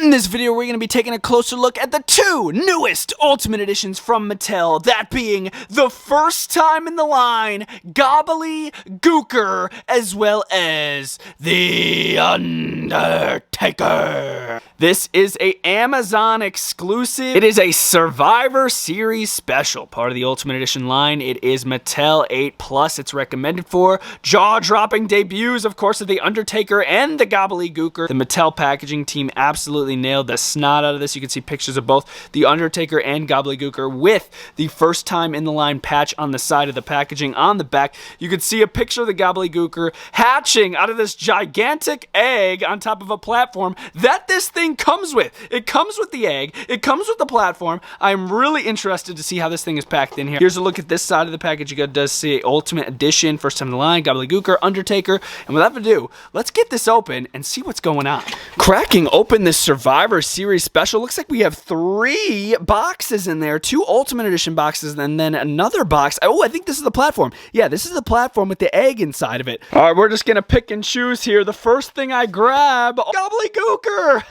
In this video, we're going to be taking a closer look at the two newest Ultimate Editions from Mattel, that being the first time in the line, Gobbledy Gooker, as well as the Undertaker. This is a Amazon exclusive. It is a Survivor Series special, part of the Ultimate Edition line. It is Mattel 8+. It's recommended for jaw-dropping debuts, of course, of the Undertaker and the Gobbledy Gooker. The Mattel packaging team absolutely nailed the snot out of this. You can see pictures of both the Undertaker and Gobbledy Gooker with the first time in the line patch on the side of the packaging. On the back, you can see a picture of the Gobbledy Gooker hatching out of this gigantic egg on top of a platform that this thing comes with. It comes with the egg. It comes with the platform. I'm really interested to see how this thing is packed in here. Here's a look at this side of the package. You does see Ultimate Edition, first time in the line, Gobbledy Gooker, Undertaker. And without further ado, let's get this open and see what's going on. Cracking open this Survivor Series special, looks like we have 3 boxes in there, 2 Ultimate Edition boxes, and then another box. Oh, I think this is the platform. Yeah, this is the platform with the egg inside of it. All right, we're just gonna pick and choose here. The first thing I grab, Gobbledy Gooker.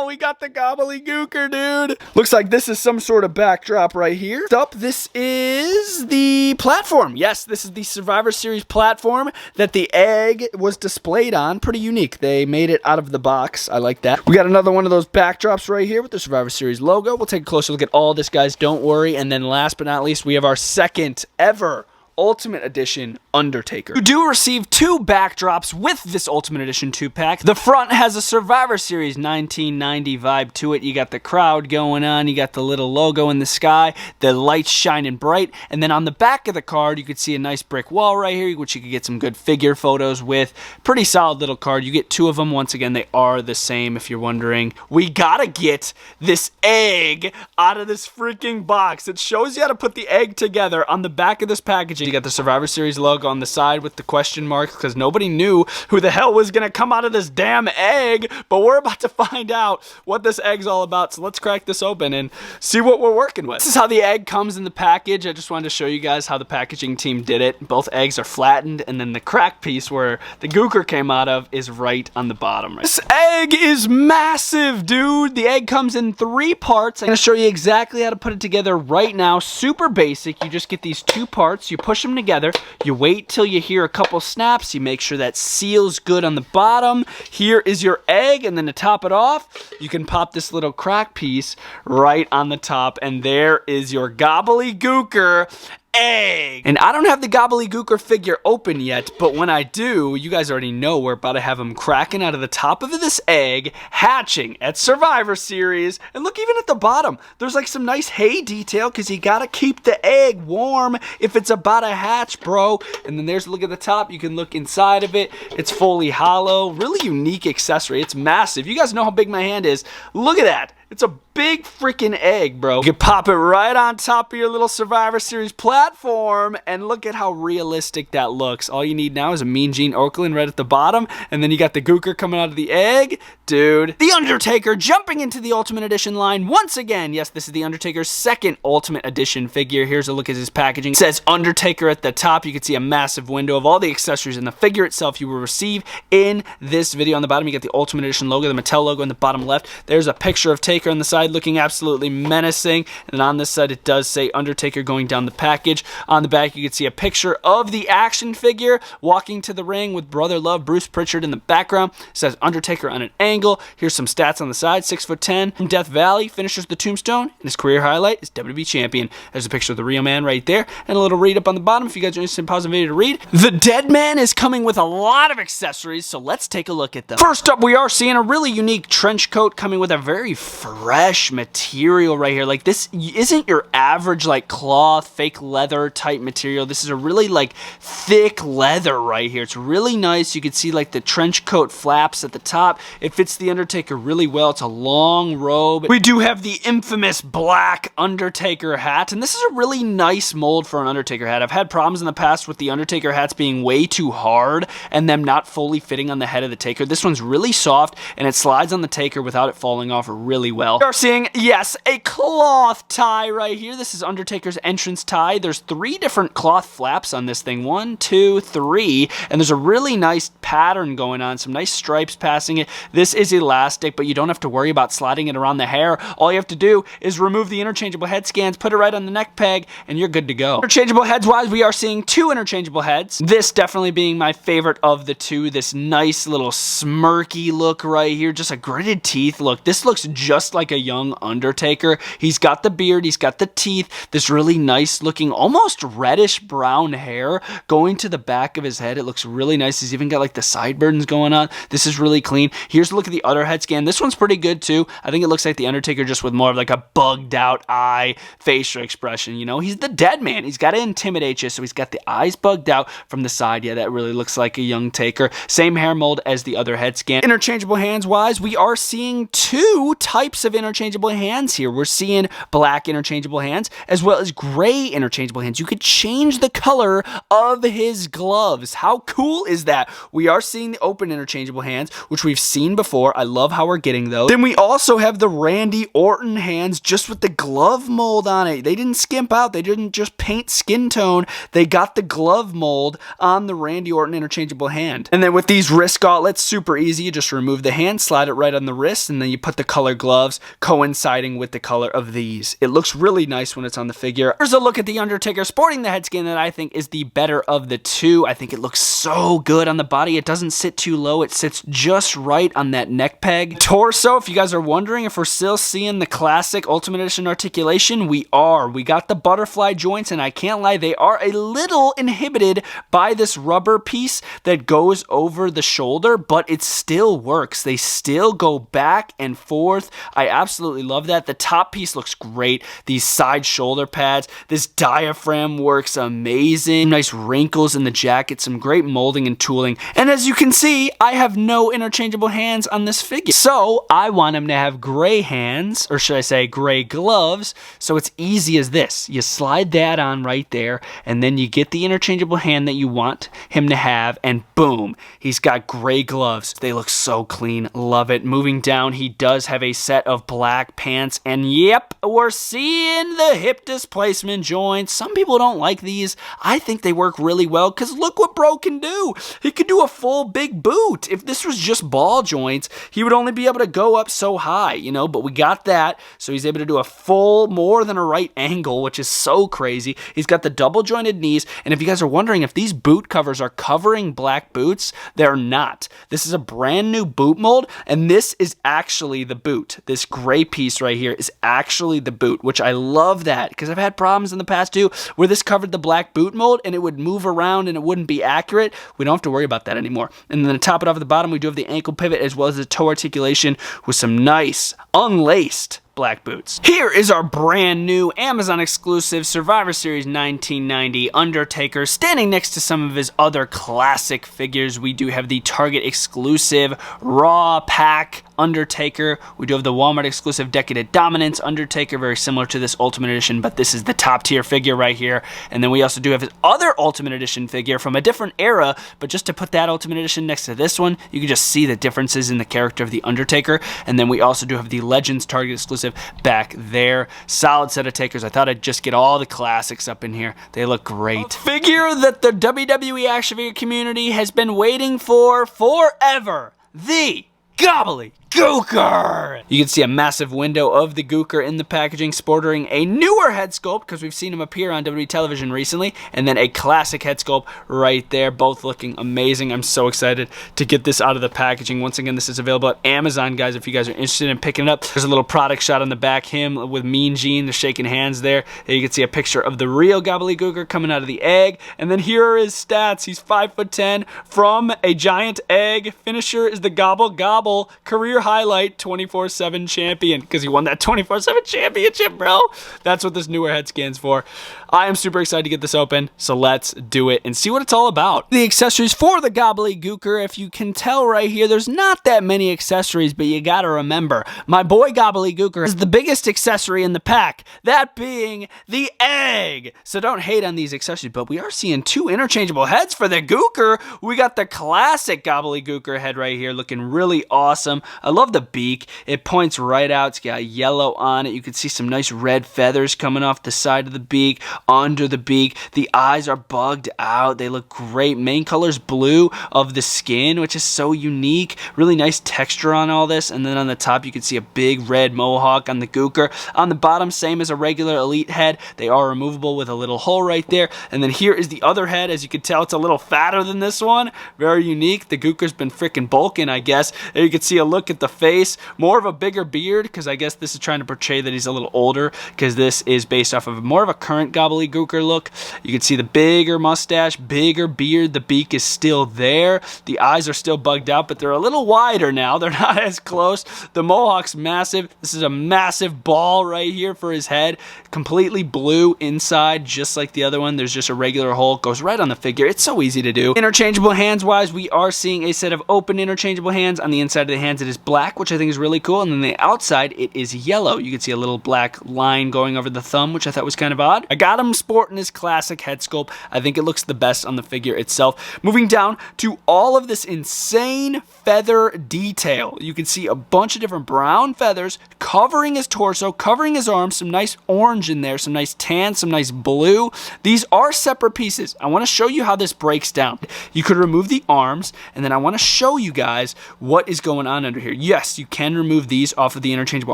We got the Gobbledy Gooker, dude. Looks like this is some sort of backdrop right here. Up, this is the platform. Yes, this is the Survivor Series platform that the egg was displayed on. Pretty unique. They made it out of the box. I like that. We got another one of those backdrops right here with the Survivor Series logo. We'll take a closer look at all this, guys. Don't worry. And then last but not least, we have our second ever Ultimate Edition Undertaker. You do receive 2 backdrops with this Ultimate Edition 2-pack. The front has a Survivor Series 1990 vibe to it. You got the crowd going on, you got the little logo in the sky, the lights shining bright, and then on the back of the card, you could see a nice brick wall right here, which you could get some good figure photos with. Pretty solid little card. You get 2 of them. Once again, they are the same if you're wondering. We gotta get this egg out of this freaking box. It shows you how to put the egg together on the back of this packaging. You got the Survivor Series logo on the side with the question marks because nobody knew who the hell was going to come out of this damn egg, but we're about to find out what this egg's all about, so let's crack this open and see what we're working with. This is how the egg comes in the package. I just wanted to show you guys how the packaging team did it. Both eggs are flattened, and then the crack piece where the Gooker came out of is right on the bottom. This egg is massive, dude. The egg comes in 3 parts. I'm going to show you exactly how to put it together right now. Super basic. You just get these 2 parts, you push them together, you wait till you hear a couple snaps, you make sure that seals good on the bottom. Here is your egg, and then to top it off, you can pop this little crack piece right on the top, and there is your Gobbledy Gooker egg. And I don't have the Gobbledy Gooker figure open yet, but when I do, you guys already know we're about to have him cracking out of the top of this egg, hatching at Survivor Series. And look, even at the bottom, there's like some nice hay detail because you gotta keep the egg warm if it's about to hatch, bro. And then there's a look at the top. You can look inside of it. It's fully hollow. Really unique accessory. It's massive. You guys know how big my hand is. Look at that. It's a big freaking egg, bro. You can pop it right on top of your little Survivor Series platform, and look at how realistic that looks. All you need now is a Mean Gene Okerlund right at the bottom, and then you got the Gooker coming out of the egg. Dude. The Undertaker jumping into the Ultimate Edition line once again. Yes, this is the Undertaker's second Ultimate Edition figure. Here's a look at his packaging. It says Undertaker at the top. You can see a massive window of all the accessories and the figure itself you will receive in this video. On the bottom, you get the Ultimate Edition logo, the Mattel logo in the bottom left. There's a picture of Taker on the side looking absolutely menacing, and on this side it does say Undertaker going down the package. On the back you can see a picture of the action figure walking to the ring with Brother Love Bruce Pritchard in the background. It says Undertaker on an angle. Here's some stats on the side. 6'10" from Death Valley, finishes the tombstone, and his career highlight is WWE champion. There's a picture of the real man right there, and a little read up on the bottom if you guys are interested in pausing the video to read. The Dead Man is coming with a lot of accessories, so let's take a look at them. First up, we are seeing a really unique trench coat coming with a very fresh material right here. Like, this isn't your average like cloth, fake leather type material. This is a really like thick leather right here. It's really nice. You can see like the trench coat flaps at the top. It fits the Undertaker really well. It's a long robe. We do have the infamous black Undertaker hat, and this is a really nice mold for an Undertaker hat. I've had problems in the past with the Undertaker hats being way too hard and them not fully fitting on the head of the Taker. This one's really soft, and it slides on the Taker without it falling off really well. We are seeing, yes, a cloth tie right here. This is Undertaker's entrance tie. There's 3 different cloth flaps on this thing. 1, 2, 3. And there's a really nice pattern going on. Some nice stripes passing it. This is elastic, but you don't have to worry about sliding it around the hair. All you have to do is remove the interchangeable head scans, put it right on the neck peg, and you're good to go. Interchangeable heads wise, we are seeing 2 interchangeable heads. This definitely being my favorite of the 2. This nice little smirky look right here. Just a gritted teeth look. This looks just like a young Undertaker. He's got the beard. He's got the teeth. This really nice looking, almost reddish brown hair going to the back of his head. It looks really nice. He's even got like the sideburns going on. This is really clean. Here's a look at the other head scan. This one's pretty good too. I think it looks like the Undertaker just with more of like a bugged out eye facial expression. You know, he's the dead man. He's got to intimidate you. So he's got the eyes bugged out from the side. Yeah, that really looks like a young Taker. Same hair mold as the other head scan. Interchangeable hands wise, we are seeing 2 types of interchangeable hands here. We're seeing black interchangeable hands as well as gray interchangeable hands. You could change the color of his gloves. How cool is that? We are seeing the open interchangeable hands, which we've seen before. I love how we're getting those. Then we also have the Randy Orton hands just with the glove mold on it. They didn't skimp out. They didn't just paint skin tone. They got the glove mold on the Randy Orton interchangeable hand. And then with these wrist gauntlets, super easy. You just remove the hand, slide it right on the wrist, and then you put the color gloves coinciding with the color of these. It looks really nice when it's on the figure. Here's a look at the Undertaker sporting the head scan that I think is the better of the 2. I think it looks so good on the body. It doesn't sit too low. It sits just right on that neck peg. Torso, if you guys are wondering if we're still seeing the classic Ultimate Edition articulation, we are. We got the butterfly joints, and I can't lie, they are a little inhibited by this rubber piece that goes over the shoulder, but it still works. They still go back and forth. I absolutely love that. The top piece looks great. These side shoulder pads, this diaphragm works amazing. Nice wrinkles in the jacket, some great molding and tooling. And as you can see, I have no interchangeable hands on this figure. So I want him to have gray hands, or should I say gray gloves. So it's easy as this. You slide that on right there, and then you get the interchangeable hand that you want him to have, and boom, he's got gray gloves. They look so clean. Love it. Moving down, he does have a set of black pants, and yep, we're seeing the hip displacement joints. Some people don't like these. I think they work really well, because look what Bro can do. He could do a full big boot. If this was just ball joints, he would only be able to go up so high, you know, but we got that, so he's able to do a full, more than a right angle, which is so crazy. He's got the double jointed knees, and if you guys are wondering if these boot covers are covering black boots, they're not. This is a brand new boot mold, and this is actually the boot. This gray piece right here is actually the boot, which I love that, because I've had problems in the past too, where this covered the black boot mold, and it would move around, and it wouldn't be accurate. We don't have to worry about that anymore. And then to top it off at the bottom, we do have the ankle pivot, as well as the toe articulation with some nice, unlaced black boots. Here is our brand new Amazon exclusive Survivor Series 1990 Undertaker. Standing next to some of his other classic figures, we do have the Target exclusive Raw Pack Undertaker. We do have the Walmart exclusive Decadent Dominance Undertaker, very similar to this Ultimate Edition, but this is the top tier figure right here. And then we also do have his other Ultimate Edition figure from a different era, but just to put that Ultimate Edition next to this one, you can just see the differences in the character of the Undertaker. And then we also do have the Legends Target exclusive back there. Solid set of takers. I thought I'd just get all the classics up in here. They look great. A figure that the WWE action figure community has been waiting for forever. The Gobbledy Gooker! You can see a massive window of the Gooker in the packaging, sporting a newer head sculpt, because we've seen him appear on WWE television recently, and then a classic head sculpt right there, both looking amazing. I'm so excited to get this out of the packaging. Once again, this is available at Amazon, guys, if you guys are interested in picking it up. There's a little product shot on the back, him with Mean Gene, they're shaking hands there. You can see a picture of the real Gobbledy Gooker coming out of the egg, and then here are his stats. He's 5'10", from a giant egg. Finisher is the Gobble Gobble. Career highlight, 24/7 champion, because he won that 24/7 championship, bro. That's what this newer head scan's for. I am super excited to get this open, so let's do it and see what it's all about. The accessories for the Gobbledy Gooker, if you can tell right here, there's not that many accessories, but you gotta remember, my boy Gobbledy Gooker is the biggest accessory in the pack, that being the egg. So don't hate on these accessories, but we are seeing 2 interchangeable heads for the Gooker. We got the classic Gobbledy Gooker head right here, looking really awesome. A love the beak. It points right out. It's got yellow on it. You can see some nice red feathers coming off the side of the beak, under the beak. The eyes are bugged out. They look great. Main color's blue of the skin, which is so unique. Really nice texture on all this. And then on the top, you can see a big red mohawk on the Gooker. On the bottom, same as a regular Elite head. They are removable with a little hole right there. And then here is the other head. As you can tell, it's a little fatter than this one. Very unique. The Gooker's been freaking bulking, I guess. There you can see a look at the face. More of a bigger beard, because I guess this is trying to portray that he's a little older, because this is based off of more of a current Gobbledy Gooker look. You can see the bigger mustache, bigger beard. The beak is still there. The eyes are still bugged out, but they're a little wider now. They're not as close. The mohawk's massive. This is a massive ball right here for his head. Completely blue inside, just like the other one. There's just a regular hole. It goes right on the figure. It's so easy to do. Interchangeable hands wise, we are seeing a set of open interchangeable hands. On the inside of the hands, it is black, which I think is really cool. And then the outside, it is yellow. You can see a little black line going over the thumb, which I thought was kind of odd. I got him sporting his classic head sculpt. I think it looks the best on the figure itself. Moving down to all of this insane feather detail. You can see a bunch of different brown feathers covering his torso, covering his arms, some nice orange in there, some nice tan, some nice blue. These are separate pieces. I want to show you how this breaks down. You could remove the arms, and then I want to show you guys what is going on under here. Yes, you can remove these off of the interchangeable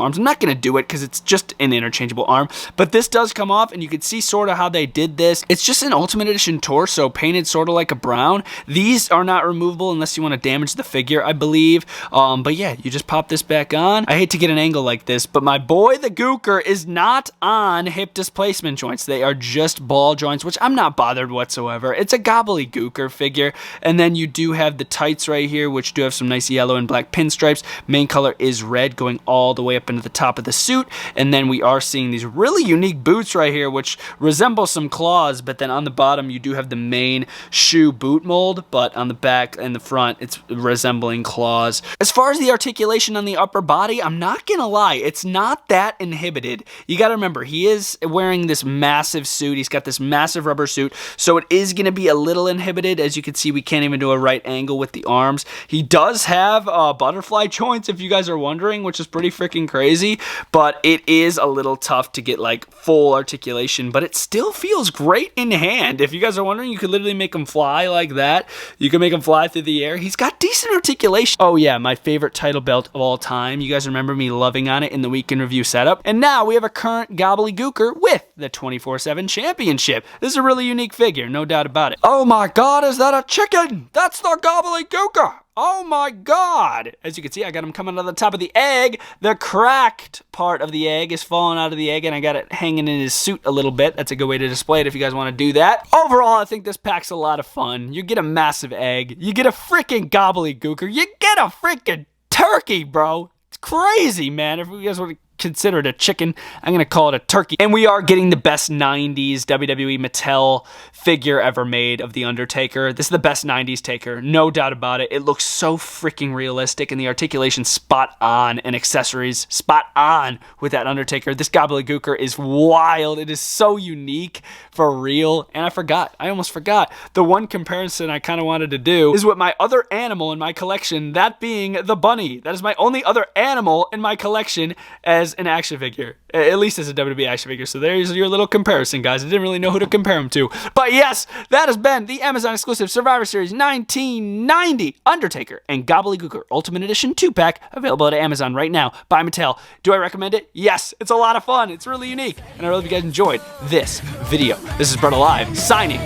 arms. I'm not going to do it because it's just an interchangeable arm, but this does come off, and you can see sort of how they did this. It's just an Ultimate Edition torso painted sort of like a brown. These are not removable unless you want to damage the figure, I believe. But yeah, you just pop this back on. I hate to get an angle like this, but my boy the Gooker is not on hip displacement joints. They are just ball joints, which I'm not bothered whatsoever. It's a Gobbledy Gooker figure. And then you do have the tights right here, which do have some nice yellow and black pinstripes. Main color is red, going all the way up into the top of the suit. And then we are seeing these really unique boots right here, which resemble some claws, but then on the bottom you do have the main shoe boot mold, but on the back and the front it's resembling claws. As far as the articulation on the upper body, I'm not gonna lie, it's not that inhibited. You gotta remember, he is wearing this massive suit. He's got this massive rubber suit, so it is gonna be a little inhibited. As you can see, we can't even do a right angle with the arms. He does have butterfly joints, if you guys are wondering, which is pretty freaking crazy, but it is a little tough to get like full articulation, but it still feels great in hand. If you guys are wondering, you could literally make him fly like that. You can make him fly through the air. He's got decent articulation. Oh yeah, my favorite title belt of all time. You guys remember me loving on it in the Week in Review setup. And now we have a current Gobbledy Gooker with the 24/7 championship. This is a really unique figure, no doubt about it. Oh my god, is that a chicken? That's the Gobbledy Gooker! Oh my god! As you can see, I got him coming out of the top of the egg. The cracked part of the egg is falling out of the egg, and I got it hanging in his suit a little bit. That's a good way to display it if you guys want to do that. Overall, I think this pack's a lot of fun. You get a massive egg. You get a freaking Gobbledy Gooker. You get a freaking turkey, bro. It's crazy, man. If you guys want to consider it a chicken, I'm gonna call it a turkey. And we are getting the best 90s WWE Mattel figure ever made of the Undertaker. This is the best 90s Taker, no doubt about it. It looks so freaking realistic, and the articulation spot on, and accessories spot on with that Undertaker. This Gobbledy Gooker is wild. It is so unique, for real. And I almost forgot. The one comparison I kind of wanted to do is with my other animal in my collection, that being the bunny. That is my only other animal in my collection as an action figure, at least as a WWE action figure. So there's your little comparison, guys. I didn't really know who to compare him to, but yes, that has been the Amazon exclusive Survivor Series 1990 Undertaker and Gobbledy Gooker Ultimate Edition 2-pack, available at Amazon right now by Mattel. Do I recommend it? Yes, it's a lot of fun. It's really unique, and I really hope you guys enjoyed this video. This is Bretto Live, signing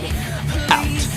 out.